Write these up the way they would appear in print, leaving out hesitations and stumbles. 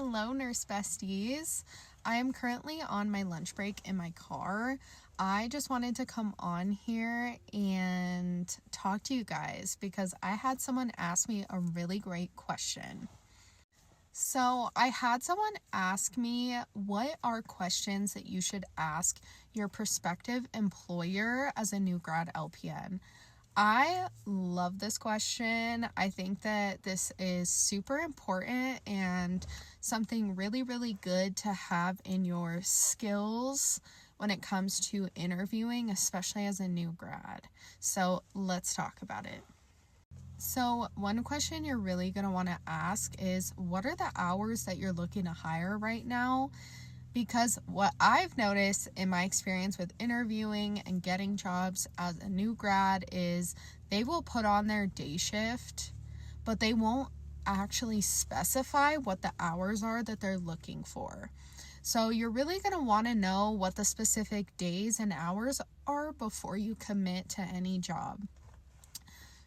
Hello, nurse besties. I am currently on my lunch break in my car. I just wanted to come on here and talk to you guys because I had someone ask me a really great question. So I had someone ask me, what are questions that you should ask your prospective employer as a new grad LPN? I love this question. I think that this is super important and something really, really good to have in your skills when it comes to interviewing, especially as a new grad. So let's talk about it. So one question you're really going to want to ask is, what are the hours that you're looking to hire right now? Because what I've noticed in my experience with interviewing and getting jobs as a new grad is they will put on their day shift, but they won't actually specify what the hours are that they're looking for. So you're really going to want to know what the specific days and hours are before you commit to any job.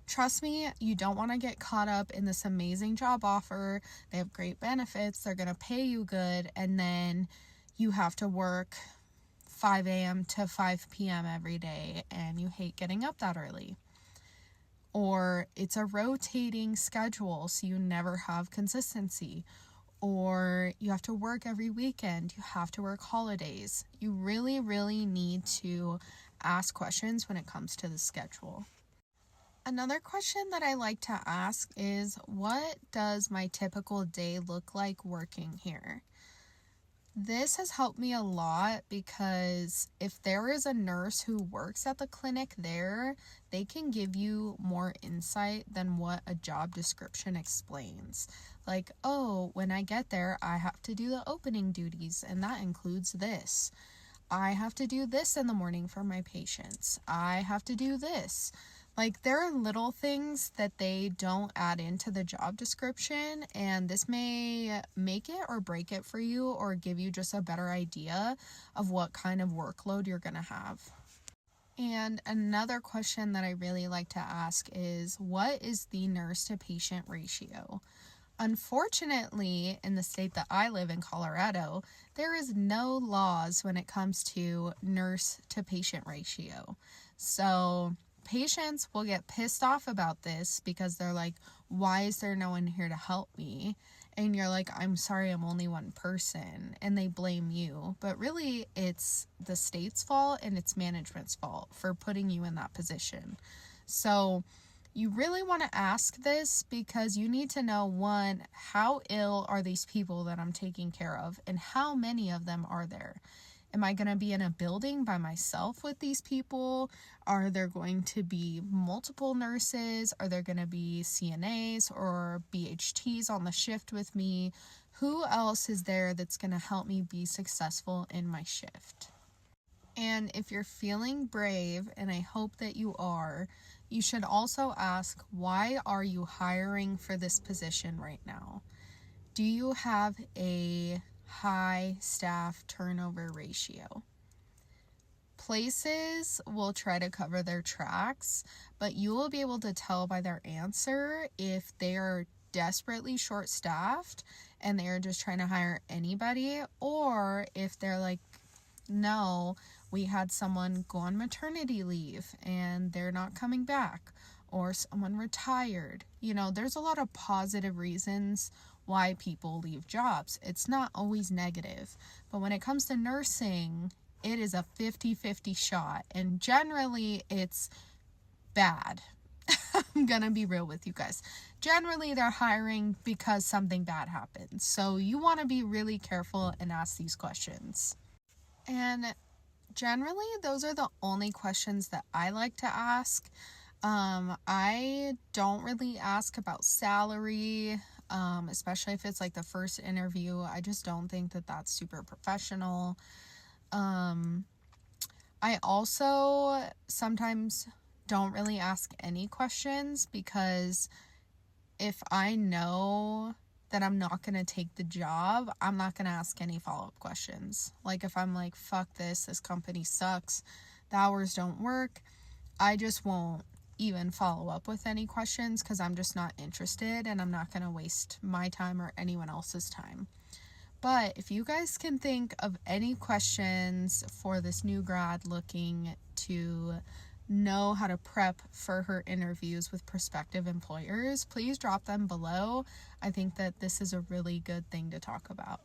Trust me, you don't want to get caught up in this amazing job offer. They have great benefits, they're going to pay you good, and then you have to work 5 a.m. to 5 p.m. every day and you hate getting up that early. Or it's a rotating schedule, so you never have consistency. Or you have to work every weekend, you have to work holidays. You really, really need to ask questions when it comes to the schedule. Another question that I like to ask is, what does my typical day look like working here? This has helped me a lot because if there is a nurse who works at the clinic there, they can give you more insight than what a job description explains. Like, oh, when I get there, I have to do the opening duties, and that includes this. I have to do this in the morning for my patients. I have to do this. Like, there are little things that they don't add into the job description, and this may make it or break it for you or give you just a better idea of what kind of workload you're going to have. And another question that I really like to ask is, what is the nurse to patient ratio? Unfortunately, in the state that I live in, Colorado, there is no laws when it comes to nurse to patient ratio. So patients will get pissed off about this because they're like, why is there no one here to help me? And you're like, I'm sorry, I'm only one person. And they blame you. But really, it's the state's fault and it's management's fault for putting you in that position. So you really want to ask this because you need to know, one, how ill are these people that I'm taking care of and how many of them are there? Am I going to be in a building by myself with these people? Are there going to be multiple nurses? Are there going to be CNAs or BHTs on the shift with me? Who else is there that's going to help me be successful in my shift? And if you're feeling brave, and I hope that you are, you should also ask, why are you hiring for this position right now? Do you have a high staff turnover ratio? Places will try to cover their tracks, but you will be able to tell by their answer if they are desperately short-staffed and they are just trying to hire anybody, or if they're like, no, we had someone go on maternity leave and they're not coming back, or someone retired. You know, there's a lot of positive reasons why people leave jobs. It's not always negative. But when it comes to nursing, it is a 50-50 shot. And generally, it's bad. I'm going to be real with you guys. Generally, they're hiring because something bad happened. So you want to be really careful and ask these questions. And generally, those are the only questions that I like to ask. I don't really ask about salary, especially if it's like the first interview. I just don't think that that's super professional. I also sometimes don't really ask any questions because if I know that I'm not going to take the job, I'm not going to ask any follow-up questions. Like if I'm like, fuck this company sucks, the hours don't work, I just won't even follow up with any questions because I'm just not interested and I'm not going to waste my time or anyone else's time. But if you guys can think of any questions for this new grad looking to know how to prep for her interviews with prospective employers, please drop them below. I think that this is a really good thing to talk about.